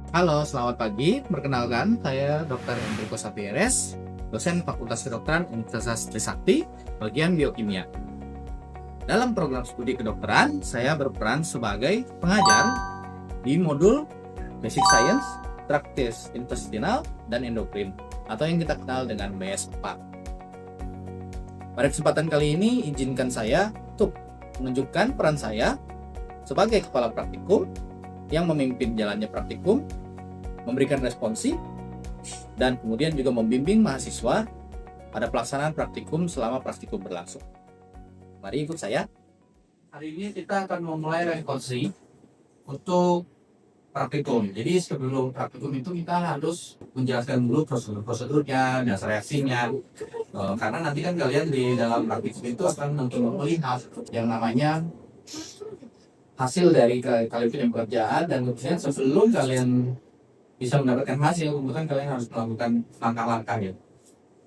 Halo, selamat pagi. Perkenalkan, saya Dr. Enrico Sapieres, dosen Fakultas Kedokteran Universitas Trisakti, bagian Biokimia. Dalam program studi kedokteran, saya berperan sebagai pengajar di modul Basic Science, Traktis Intestinal, dan Endokrin, atau yang kita kenal dengan BS4. Pada kesempatan kali ini, izinkan saya untuk menunjukkan peran saya sebagai kepala praktikum yang memimpin jalannya praktikum, memberikan responsi, dan kemudian juga membimbing mahasiswa pada pelaksanaan praktikum selama praktikum berlangsung. Mari ikut saya. Hari ini kita akan memulai responsi untuk praktikum. Jadi sebelum praktikum itu kita harus menjelaskan dulu prosedur-prosedurnya, dasar reaksinya. Karena nanti kan kalian di dalam praktikum itu akan melihat yang namanya hasil dari kalian punya pekerjaan, dan kemudian sebelum kalian bisa mendapatkan hasil, kemudian kalian harus melakukan langkah-langkah ya,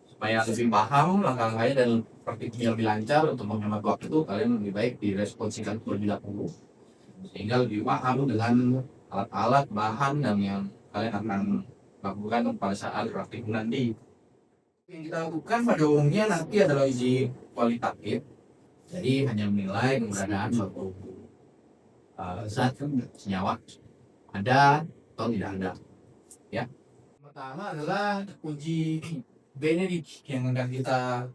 supaya lebih paham langkah-langkahnya dan praktiknya lebih lancar. Untuk menghemat waktu itu kalian lebih baik diresponsikan terlebih dahulu sehingga lebih paham dengan alat-alat, bahan, dan yang kalian akan lakukan pada saat praktikum nanti. Yang kita lakukan pada umumnya nanti adalah uji kualitatif, jadi hanya menilai keberadaan suatu zat senyawa ada atau tidak ada ya. Pertama adalah uji Benedict yang akan kita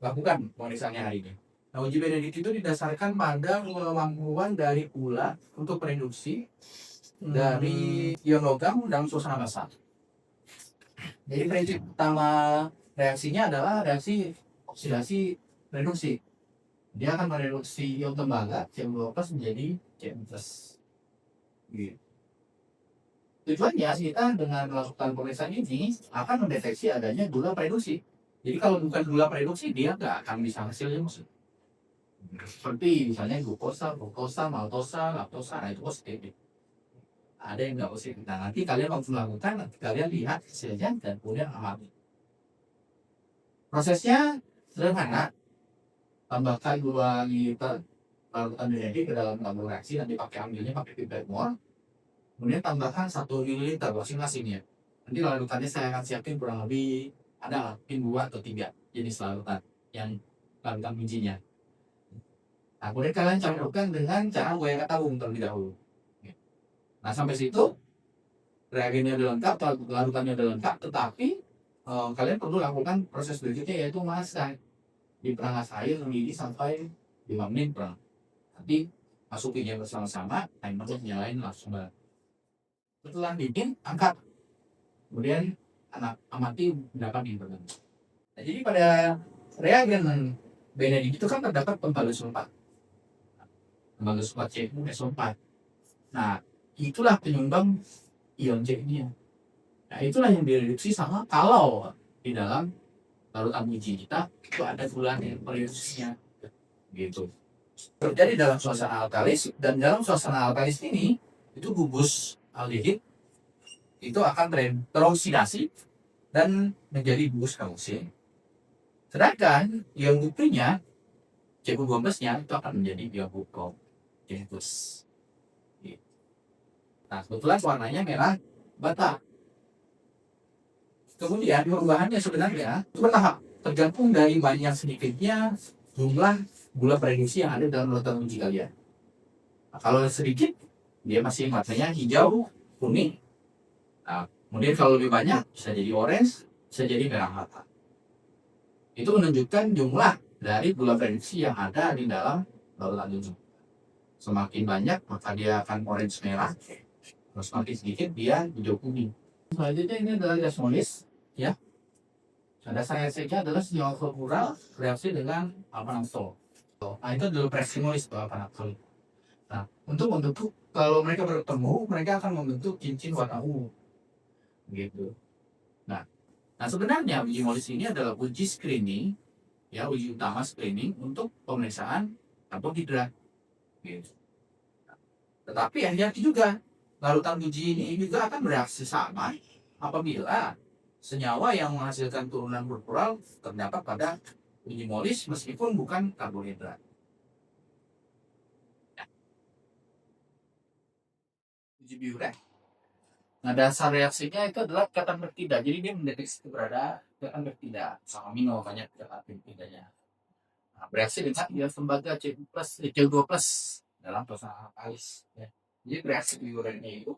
lakukan pemeriksaannya hari ini. Nah, uji Benedict itu didasarkan pada kemampuan dari ulat untuk reduksi dari ion logam dalam suasana basah. Jadi prinsip utama reaksinya adalah reaksi oksidasi reduksi. Dia akan mereduksi ion tembaga CM2+ menjadi CM+. Gitu. Tujuannya kita dengan melakukan pemeriksaan ini akan mendeteksi adanya gula reduksi. Jadi kalau bukan gula reduksi, dia nggak akan bisa hasilnya maksud. Seperti misalnya glukosa, maltosa, laktosa, nah itu positif. Ada yang nggak positif. Nah, nanti kalian waktu melakukan, nanti kalian lihat hasilnya dan kemudian amati. Prosesnya sederhana. Tambahkan 2 liter larutan DNA ke dalam tabung reaksi, nanti pakai ambilnya pakai pipet mol. Kemudian tambahkan 1 ml masing-masing ya. Nanti larutannya saya akan siapin kurang lebih ada mungkin 2 atau 3 jenis larutan yang larutan bijinya. Nah, kemudian kalian campurkan dengan cara goyang tabung terlebih dahulu. Nah, sampai situ reagennya udah lengkap, larutannya udah lengkap, tetapi kalian perlu lakukan proses berikutnya, yaitu masak di perangas air mendidih sampai 5 menit per. Nanti masukinnya bersama-sama, timernya nyalain langsung. Setelah dingin, angkat. Kemudian amati berapa nih teman. Nah, jadi pada reagen Benedict itu kan terdapat pembalut sulfat. Pembalut sulfat CuSO4. Nah, itulah penyumbang ion C ini. Nah, itulah yang direduksi sama kalau di dalam larutan biji kita itu ada gula reduksinya. Gitu. Terjadi dalam suasana alkalis, dan dalam suasana alkalis ini itu gugus aldehid itu akan teroksidasi dan menjadi gugus karboksi. Sedangkan ion kuprinya Cu12-nya itu akan menjadi ion gluko. Nah, kebetulan warnanya merah bata. Kemudian perubahannya sebenarnya bertahap, tergantung dari banyak sedikitnya jumlah gula reduksi yang ada dalam larutan uji kalian. Nah, kalau sedikit, dia masih warnanya hijau, kuning. Nah, kemudian kalau lebih banyak, bisa jadi orange, bisa jadi merah mata. Itu menunjukkan jumlah dari gula reduksi yang ada di dalam larutan uji. Semakin banyak, maka dia akan orange merah. Terus semakin sedikit, dia hijau kuning. Selanjutnya ini adalah gasmolis, ya. Dasar reaksinya adalah senyawa floral reaksi dengan alpha-naftol. Nah, itu adalah presimolis atau alpha-naftol. Nah, untuk membentuk, kalau mereka bertemu, mereka akan membentuk cincin warna ungu. Gitu. Nah, sebenarnya uji molis ini adalah uji screening, ya, uji utama screening untuk pemeriksaan karbohidrat. Gitu. Tetapi hati-hati juga, larutan uji ini juga akan bereaksi sama apabila senyawa yang menghasilkan turunan berplural terdapat pada uji molis meskipun bukan karbohidrat. Uji biuret. Nah, dasar reaksinya itu adalah ikatan bertidak. Jadi dia mendeteksi keberadaan ikatan bertidak sama amino, banyak ikatan bertidaknya. Nah, bereaksi dengan ion tembaga CO2+ dalam proses analisis. Ya. Jadi reaksi urinnya itu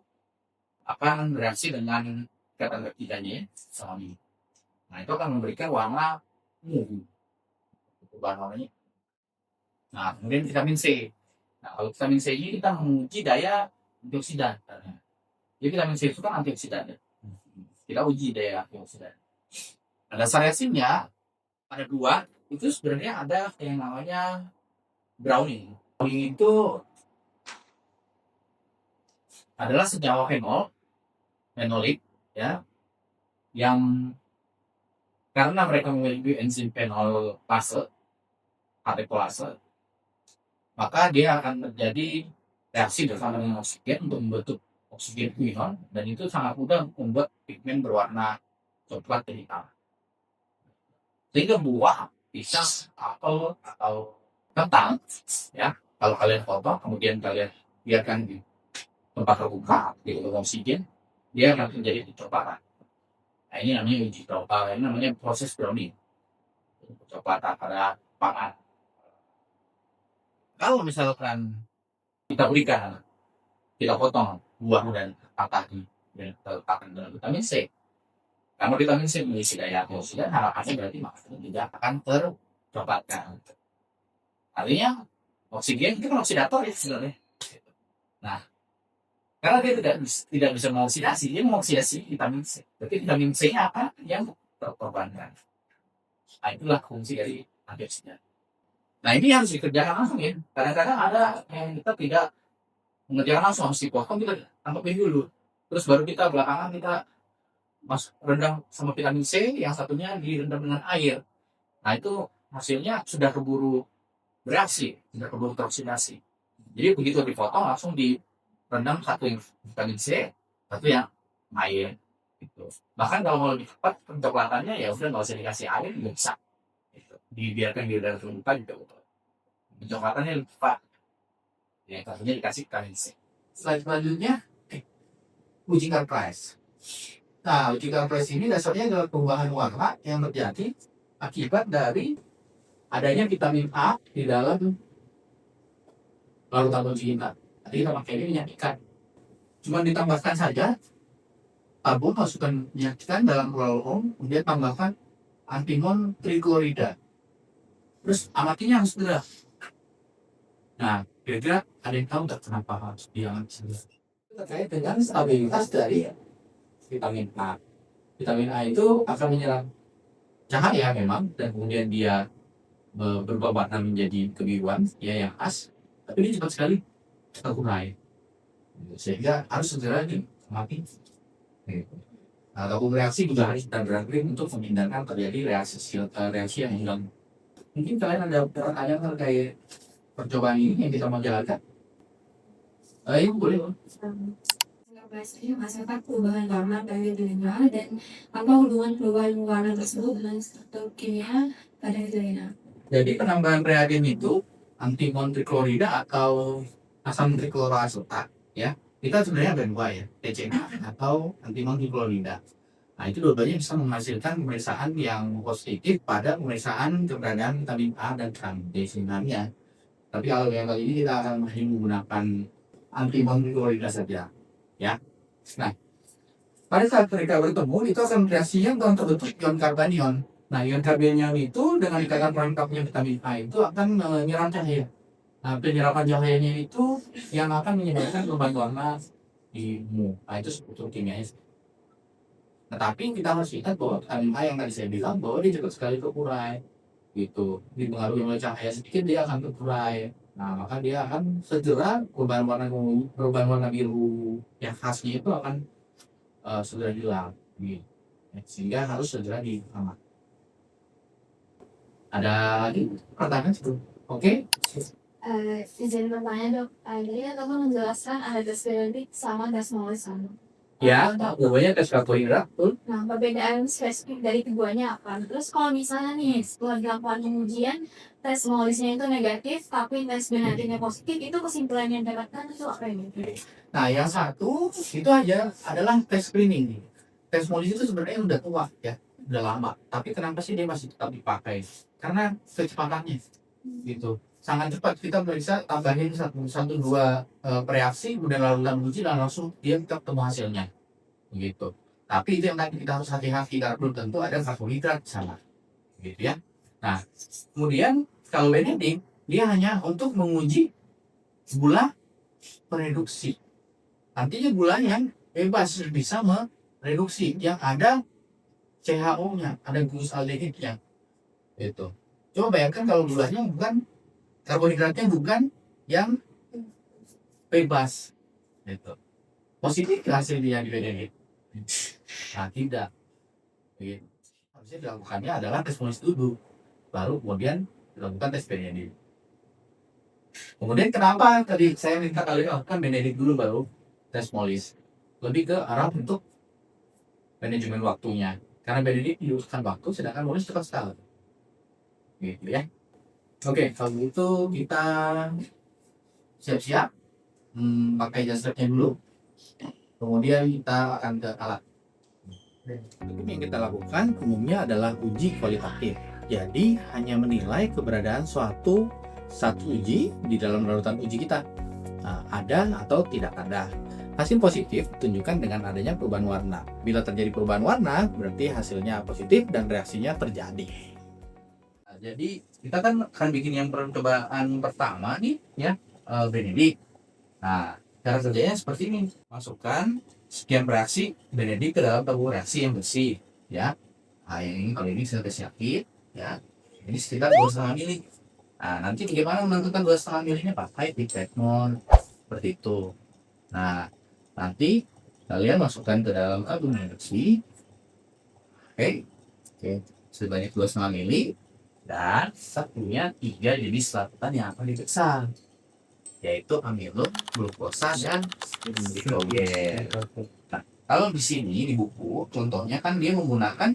akan bereaksi dengan ikatan bertidaknya sama amino. Nah, itu akan memberikan warna ungu. Perubahan warnanya. Nah, kemudian vitamin C. Nah, kalau vitamin C ini kita menguji daya antioksidan. Jadi vitamin C itu kan antioksidan. Ya. Kita uji daya antioksidan. Nah, dasar reaksinya ada dua. Itu sebenarnya ada yang namanya browning. Browning itu adalah senyawa fenolik, ya, yang karena mereka memiliki enzim fenolase, katekolase, maka dia akan terjadi reaksi bersama dengan oksigen untuk membentuk oksigen quinol, dan itu sangat mudah membuat pigmen berwarna coklat dan hitam. Sehingga buah, pisang, apel, atau kentang, ya, kalau kalian potong kemudian kalian biarkan di tempat terbuka di oksigen, dia akan menjadi kecoklatan. Nah, ini namanya uji coba, ini namanya proses browning, kecoklatan pada pangan. Kalau misalkan kita berikan, kita potong buah dan patah dan letakkan dalam vitamin C, karena vitamin C memiliki daya antioksidan, harapannya berarti makanan tidak akan tercoklatkan. Artinya oksigen itu kan oksidator ya sebenarnya. Nah, karena dia tidak bisa mengoksidasi, dia mengoksidasi vitamin C. Berarti vitamin C-nya apa yang terkorbankan. Nah, itulah fungsi dari antioksidan. Nah, ini harus dikerjakan langsung ya. Kadang-kadang ada yang kita tidak mengerjakan langsung, harus dipotong, kita tangkapin dulu. Terus baru kita belakangan kita rendam sama vitamin C, yang satunya direndam dengan air. Nah, itu hasilnya sudah keburu bereaksi, sudah keburu teroksidasi. Jadi begitu dipotong langsung direndam, satu yang vitamin C, satu yang air. Gitu. Bahkan kalau mau lebih cepat pencoklatannya ya udah nggak usah dikasih air, nggak bisa. Gitu. Dibiarkan di udara terbuka juga betul. Pencoklatannya lebih cepat. Ya, satunya dikasih vitamin C. Selanjutnya uji Karpres. Nah, uji Karpres ini dasarnya adalah perubahan warna yang terjadi akibat dari adanya vitamin A di dalam larutan uji kita. Jadi kita pakai ini minyak ikan. Cuma ditambahkan saja tabung, masukkan minyak ikan dalam rolong, kemudian tambahkan antimon triklorida. Terus amatinya harus segera. Nah, kira-kira ada yang tahu nggak kenapa harus diamati segera? Terkait dengan stabilitas dari vitamin A. Vitamin A itu akan menyerap cahaya memang, dan kemudian dia berubah warna menjadi kebiruan, ya, yang khas. Tapi ini cepat sekali terurai, sehingga harus segera diamati. Nah, tabung reaksi juga harus kita berhenti untuk menghindarkan terjadi reaksi yang hilang. Mungkin kalian ada pertanyaan terkait percobaan ini yang kita mau jalankan? Ibu boleh. Bahasanya masyarakat perubahan warna dari DNA dan apa hubungan perubahan warna tersebut dengan struktur kimia pada DNA. Jadi penambahan reagen itu antimon triklorida atau asam trikloroasetat, ya. Kita sebenarnya ada dua ya, TCA atau antimon triklorida. Nah, itu dua-duanya bisa menghasilkan pemeriksaan yang positif pada pemeriksaan keberadaan vitamin A dan trandesinamnya. Tapi kalau yang kali ini kita akan masih menggunakan antimon triklorida saja, ya. Nah, pada saat mereka bertemu itu akan reaksinya akan terbentuk ion karbanion. Nah, ion karbanion itu dengan ikatan perangkapnya vitamin A itu akan menyerap cahaya. Nah, penyerapan cahayanya itu yang akan menyebabkan perubahan warna di mu. Nah, itu struktur kimianya. Tetapi kita harus ingat bahwa vitamin A yang tadi saya bilang bahwa dia cepat sekali terurai, gitu. Dipengaruhi oleh cahaya sedikit dia akan terurai. Nah, maka dia akan segera perubahan warna biru yang khasnya itu akan segera hilang, gitu. Sehingga harus segera diamat. Ada lagi pertanyaan sebelum? Oke. Izin bertanya dok, jadi kan kamu menjelaskan ada gas periodik sama gas molekul. Ya, Untuk namanya tes karbohidrat tuh. Nah, perbedaan spesifik dari keduanya apa? Terus kalau misalnya nih, setelah dilakukan pengujian, tes hemolisnya itu negatif, tapi tes benadetnya positif, itu kesimpulan yang didapatkan itu apa ini? Nah, yang satu itu aja adalah tes screening. Tes hemolis itu sebenarnya udah tua ya, udah lama. Tapi kenapa sih dia masih tetap dipakai? Karena kecepatannya gitu. Sangat cepat kita bisa tambahin satu dua reaksi, udah lalu uji dan langsung dia kita ketemu hasilnya gitu. Tapi itu yang tadi kita harus hati-hati karena belum tentu ada karbohidrat di sana gitu ya. Nah, kemudian kalau Benedict dia hanya untuk menguji gula pereduksi. Artinya gula yang bebas bisa mereduksi yang ada CHO-nya, ada glucosaldehyde-nya. Itu. Coba bayangkan kalau gulanya bukan karbohidratnya bukan yang bebas. Itu. Positif hasilnya di Benedict. Nah, tidak. Begitu. Harusnya dilakukannya adalah tes hemolis dulu, baru kemudian dilakukan tes Benedict. Kemudian kenapa tadi saya minta kalian lakukan Benedict dulu baru tes hemolis? Lebih ke arah untuk manajemen waktunya. Karena Benedict diusahakan waktu, sedangkan hemolis cepat sekali. Gitu ya. Oke, kalau gitu kita siap-siap pakai jas labnya dulu. Kemudian kita akan ke alat. Yang kita lakukan umumnya adalah uji kualitatif. Jadi hanya menilai keberadaan satu uji di dalam larutan uji kita. Nah, ada atau tidak ada. Hasil positif tunjukkan dengan adanya perubahan warna. Bila terjadi perubahan warna, berarti hasilnya positif dan reaksinya terjadi. Nah, jadi kita kan akan bikin yang percobaan pertama nih, ya, Benedict. Nah, cara kerjanya seperti ini. Masukkan sekian reaksi Benedict ke dalam tabung reaksi yang bersih, ya. Nah, ini kalau ini sudah sakit, ya. Ini sekitar 2,5 mili. Nah, nanti bagaimana menentukan 2,5 milinya? Pakai pipet mol seperti itu. Nah, nanti kalian masukkan ke dalam tabung yang bersih. Oke, sebanyak 2,5 mili dan satunya 3 jenis larutan yang akan diperiksa, yaitu amilo, glukosa, dan glikogel. Nah, kalau di sini di buku contohnya kan dia menggunakan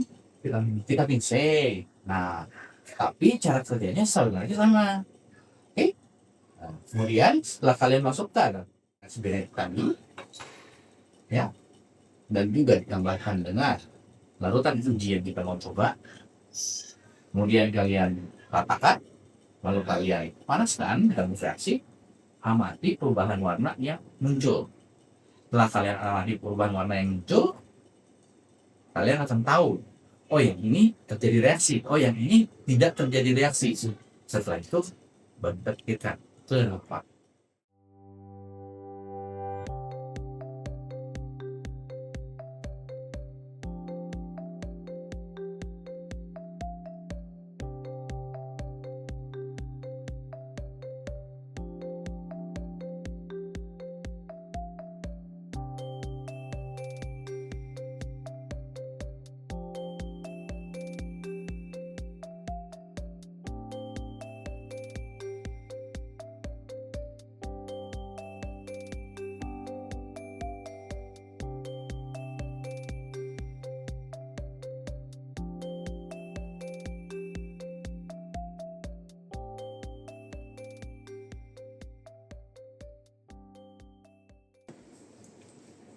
vitamin C. Nah, tapi cara kerjanya sebenarnya sama. Oke. Nah, kemudian setelah kalian masukkan sebenarnya tadi, ya, dan juga ditambahkan dengan larutan uji yang kita mau coba, kemudian kalian ratakan, lalu kalian panaskan dalam reaksi, amati perubahan warna yang muncul. Setelah kalian amati perubahan warna yang muncul, kalian akan tahu, oh yang ini terjadi reaksi, oh yang ini tidak terjadi reaksi. Setelah itu baru kita kenapa.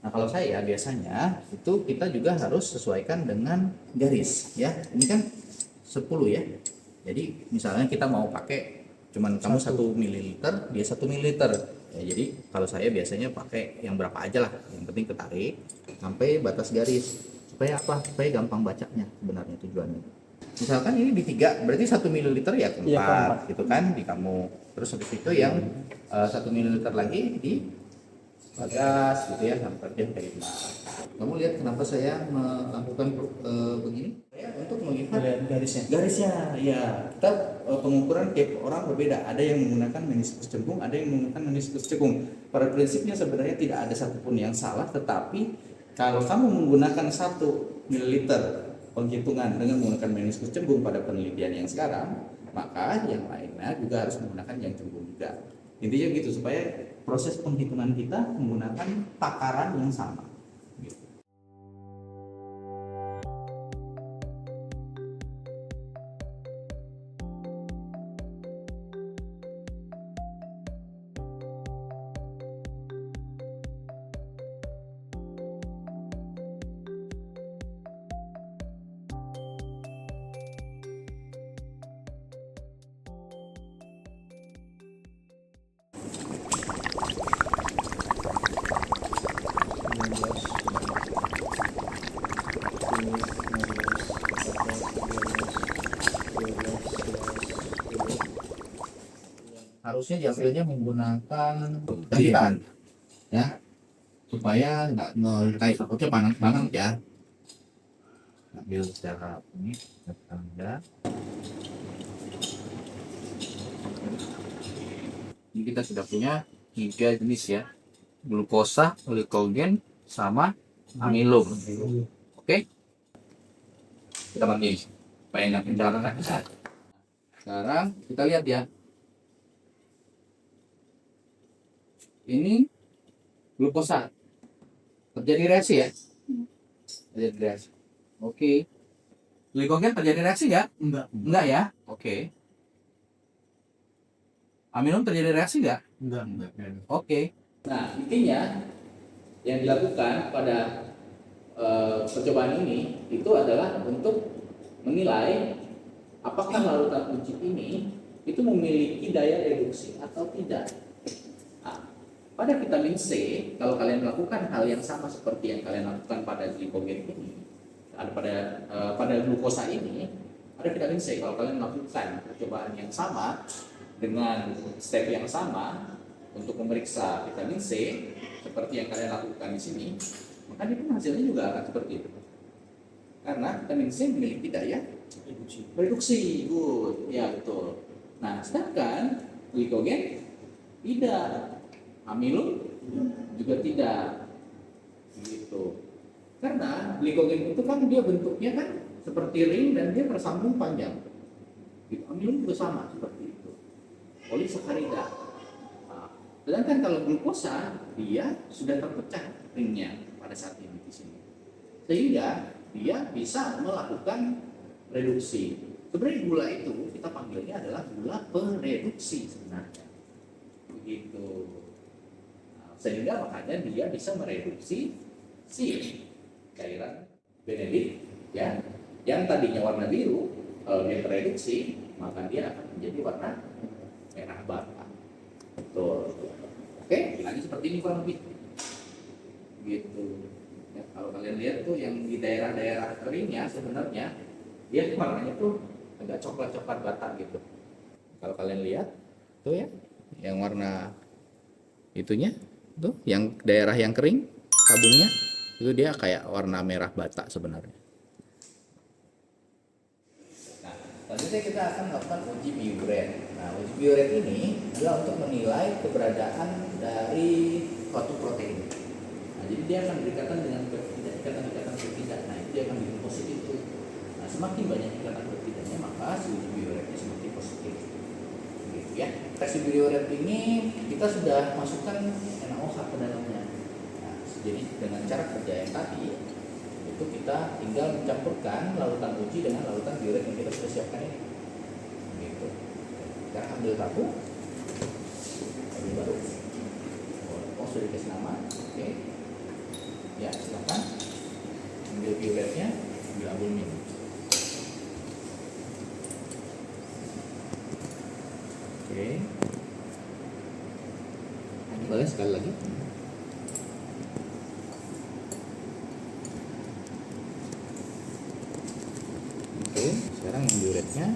Nah, kalau saya biasanya itu kita juga harus sesuaikan dengan garis, ya. Ini kan 10 ya. Jadi misalnya kita mau pakai cuman kamu 1 mililiter, dia 1 mililiter. Ya, jadi kalau saya biasanya pakai yang berapa aja lah. Yang penting ketarik sampai batas garis. Supaya apa? Supaya gampang bacanya sebenarnya tujuannya. Misalkan ini di 3, berarti 1 mililiter ya keempat, gitu kan di kamu. Terus habis itu yang 1 mililiter lagi di bagas gitu ya, sampai dia kayak gitu. Kamu lihat kenapa saya melakukan begini? Saya untuk melihat garisnya ya. Kita pengukuran tiap orang berbeda. Ada yang menggunakan meniskus cembung, ada yang menggunakan meniskus cekung. Pada prinsipnya sebenarnya tidak ada satupun yang salah, tetapi kalau kamu menggunakan 1 mililiter penghitungan dengan menggunakan meniskus cembung pada penelitian yang sekarang, maka yang lainnya juga harus menggunakan yang cembung juga. Intinya gitu, supaya proses penghitungan kita menggunakan takaran yang sama gitu. harusnya diambilnya menggunakan jaritan ya, supaya nggak kayak takutnya panas banget ya. Ambil secara ini tanda. Ini kita sudah punya 3 jenis ya, glukosa, glikogen, sama amilum. Oke, kita mandi supaya nggak mendarat. Sekarang kita lihat ya, ini glukosa, terjadi reaksi ya, terjadi reaksi. Oke, glikogen terjadi reaksi ya? Enggak ya? Oke. Amilum terjadi reaksi nggak? Enggak. Oke. Nah, intinya yang dilakukan pada percobaan ini itu adalah untuk menilai apakah larutan uji ini itu memiliki daya reduksi atau tidak. Nah, pada vitamin C, kalau kalian melakukan hal yang sama seperti yang kalian lakukan pada glikogen ini, pada glukosa ini, pada vitamin C, kalau kalian melakukan percobaan yang sama dengan step yang sama untuk memeriksa vitamin C seperti yang kalian lakukan di sini, maka itu hasilnya juga akan seperti itu. Karena vitamin C memiliki daya reduksi, good, ya betul. Nah, sedangkan glikogen tidak, amilum juga tidak, gitu. Karena glikogen itu kan dia bentuknya kan seperti ring dan dia bersambung panjang. Amilum juga sama seperti itu, polisakarida. Nah, sedangkan kalau glukosa dia sudah terpecah ringnya pada saat ini di sini, sehingga dia bisa melakukan reduksi. Sebenarnya gula itu kita panggilnya adalah gula pereduksi sebenarnya, begitu. Nah, sehingga makanya dia bisa mereduksi si cairan Benedict ya, yang tadinya warna biru, kalau dia tereduksi maka dia akan menjadi warna merah bata. Betul. Oke, lagi seperti ini kurang lebih. Gitu. Ya, kalau kalian lihat tuh yang di daerah-daerah keringnya sebenarnya dia warnanya tuh agak coklat-coklat bata gitu. Kalau kalian lihat tuh ya, yang warna itunya tuh, yang daerah yang kering tabungnya itu dia kayak warna merah bata sebenarnya. Nah, selanjutnya kita akan melakukan uji biuret. Nah, uji biuret ini adalah untuk menilai keberadaan dari suatu protein. Nah, jadi dia akan berikatan dengan ikatan-ikatan berbeda. Nah, itu dia akan bikin positif tuh. Nah, semakin banyak ikatan berbedanya maka si uji biuretnya semakin positif. Gitu ya. Tes uji biuret ini kita sudah masukkan NaOH ke dalamnya. Jadi dengan cara kerja yang tadi itu kita tinggal mencampurkan larutan uji dengan larutan biuret yang kita sudah siapkan ini. Gitu. Kita ambil tabung baru. Oh, sudah dikasih nama. Oke. Ya, silakan ambil biuretnya, ambil albumin. Oke. Boleh sekali lagi. Oke, sekarang yang biuretnya.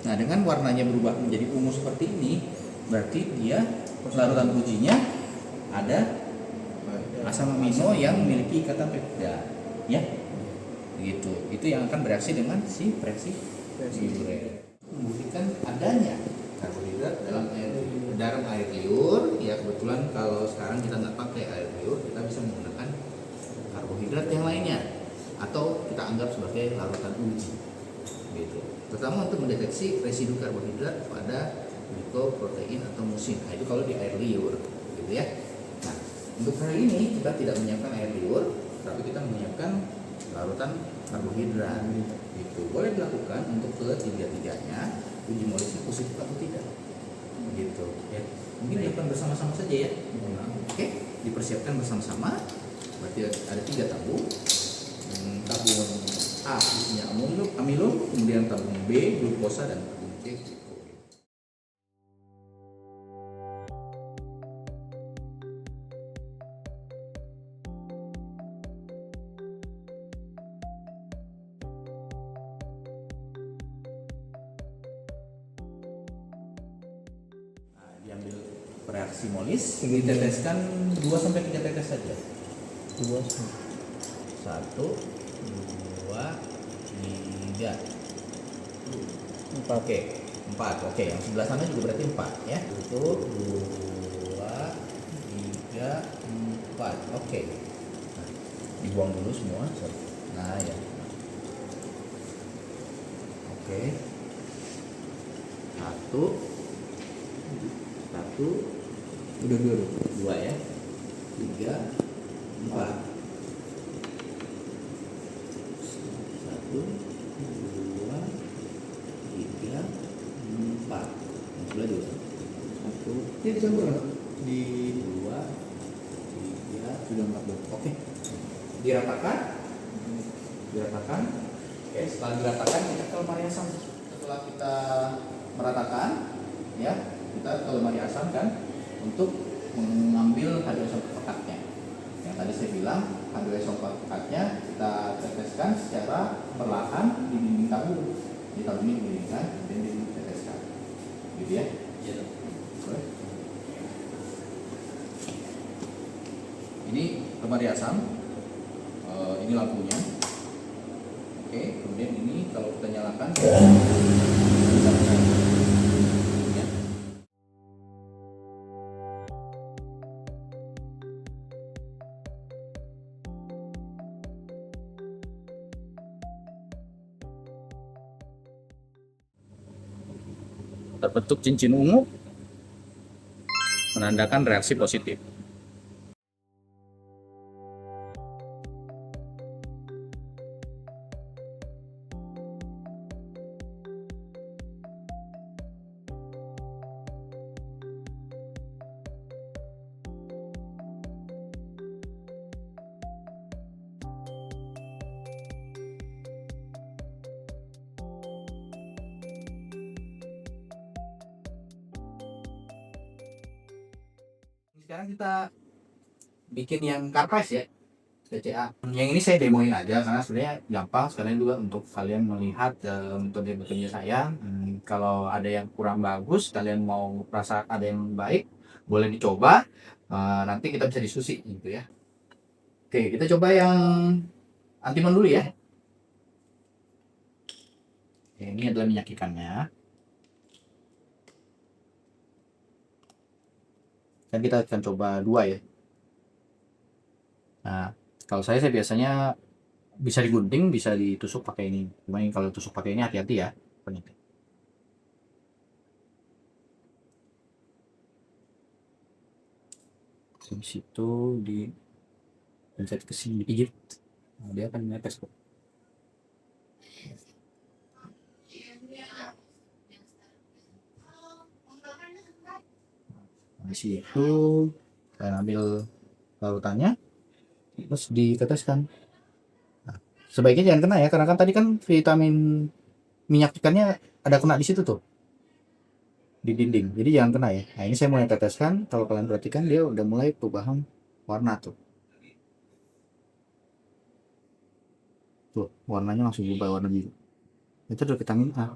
Nah, dengan warnanya berubah menjadi ungu seperti ini, berarti dia larutan ujinya ada asam amino yang memiliki ikatan peptida, ya, begitu. Itu yang akan bereaksi dengan si reaksi biuret, membuktikan adanya karbohidrat dalam air liur. Ya, kebetulan kalau sekarang kita nggak pakai air liur, kita bisa menggunakan karbohidrat yang lainnya, atau kita anggap sebagai larutan uji, gitu. Pertama untuk mendeteksi residu karbohidrat pada glikoprotein atau musin. Nah, itu kalau di air liur, gitu ya. Nah, untuk kali ini kita tidak menyiapkan air liur, tapi kita menyiapkan larutan karbohidrat. Gitu. Boleh dilakukan untuk ketiga-tiganya uji molisnya positif atau tidak. Gitu. Ya. Mungkin dilakukan bersama-sama saja ya. Oke, dipersiapkan bersama-sama. Berarti ada 3 tabung. Tabung A A isinya amilum, kemudian tabung B glukosa dan tabung C glikogen. Diambil reaksi molis, diteteskan 2 sampai 3 tetes saja. 1 2 3 4. Oke, 4. Oke, yang sebelah sana juga berarti 4 ya. 1 2 3 4. Oke. Nah, dibuang dulu semua. Nah, ya. Oke. 1 udah 2 ya. 3 4. 1 2 3 4. Yang sebelah juga 1. Ini dicampur di 2 3 sudah 4. Oke. Diratakan. Oke, setelah diratakan kita ke lemari asam. Setelah kita meratakan, ya, kita ke lemari asam kan untuk mengambil H2SO pekatnya. Yang tadi saya bilang H2SO pekatnya kita teteskan secara perlahan di dinding tabung. Di tabung ini didindingkan, kemudian diteteskan. Gitu ya? Iya. Boleh. Ini lemari asam. Ini lampunya. Oke, kemudian ini kalau kita nyalakan ya. Terbentuk cincin ungu menandakan reaksi positif. Sekarang kita bikin yang karpes ya, TCA. Yang ini saya demoin aja karena sebenarnya gampang, sekalian juga untuk kalian melihat metode-metodenya saya. Kalau ada yang kurang bagus, kalian mau rasa ada yang baik, boleh dicoba. Nanti kita bisa diskusi gitu ya. Oke, kita coba yang antimon dulu ya. Oke, ini adalah minyak ikannya. Dan kita akan coba 2 ya. Nah, kalau saya biasanya bisa digunting, bisa ditusuk pakai ini. Cuma kalau tusuk pakai ini hati-hati ya. Di situ di pencet ke sini dikit. Nah, dia akan menetes kok. Di situ saya ambil larutannya, terus diteteskan. Nah, sebaiknya jangan kena ya, karena kan tadi kan vitamin minyak ikannya ada kena di situ tuh, di dinding. Jadi jangan kena ya. Nah, ini saya mulai teteskan. Kalau kalian perhatikan dia udah mulai perubahan warna tuh. Tuh, warnanya langsung berubah warna biru. Itu udah vitamin A.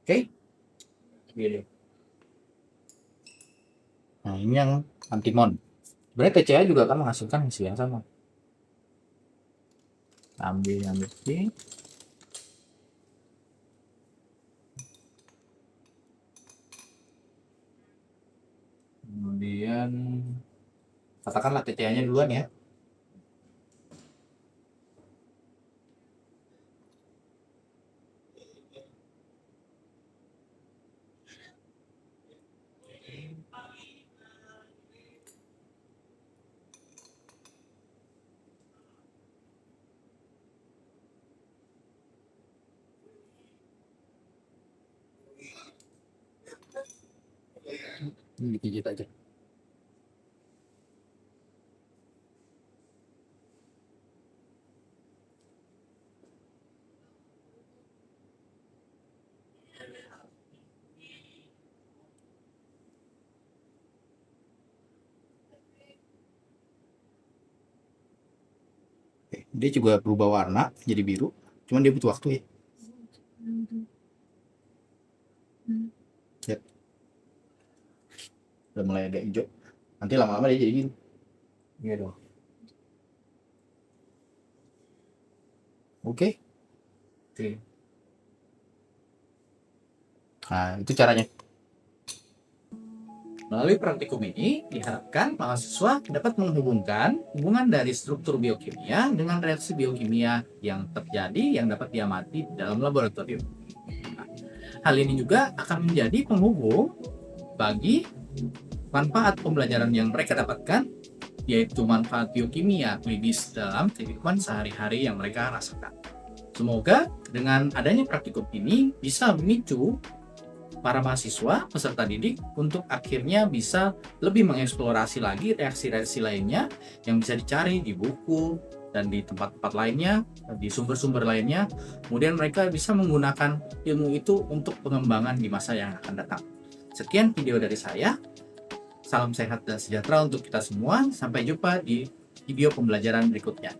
Oke. Gini. Nah, ini yang antimon. Sebenarnya TCA juga akan menghasilkan hasil yang sama. Ambil ini. Kemudian katakanlah TCA-nya duluan ya. Ini dikit aja. Dia juga berubah warna jadi biru, cuman dia butuh waktu ya. Ya, udah mulai agak hijau. Nanti lama-lama dia jadi biru. Iya dong. Oke. Oke. Nah, itu caranya. Melalui praktikum ini, diharapkan mahasiswa dapat menghubungkan hubungan dari struktur biokimia dengan reaksi biokimia yang terjadi yang dapat diamati dalam laboratorium. Nah, hal ini juga akan menjadi penghubung bagi manfaat pembelajaran yang mereka dapatkan, yaitu manfaat biokimia klinis dalam kehidupan sehari-hari yang mereka rasakan. Semoga dengan adanya praktikum ini bisa memicu para mahasiswa, peserta didik untuk akhirnya bisa lebih mengeksplorasi lagi reaksi-reaksi lainnya yang bisa dicari di buku dan di tempat-tempat lainnya, di sumber-sumber lainnya. Kemudian mereka bisa menggunakan ilmu itu untuk pengembangan di masa yang akan datang. Sekian video dari saya. Salam sehat dan sejahtera untuk kita semua. Sampai jumpa di video pembelajaran berikutnya.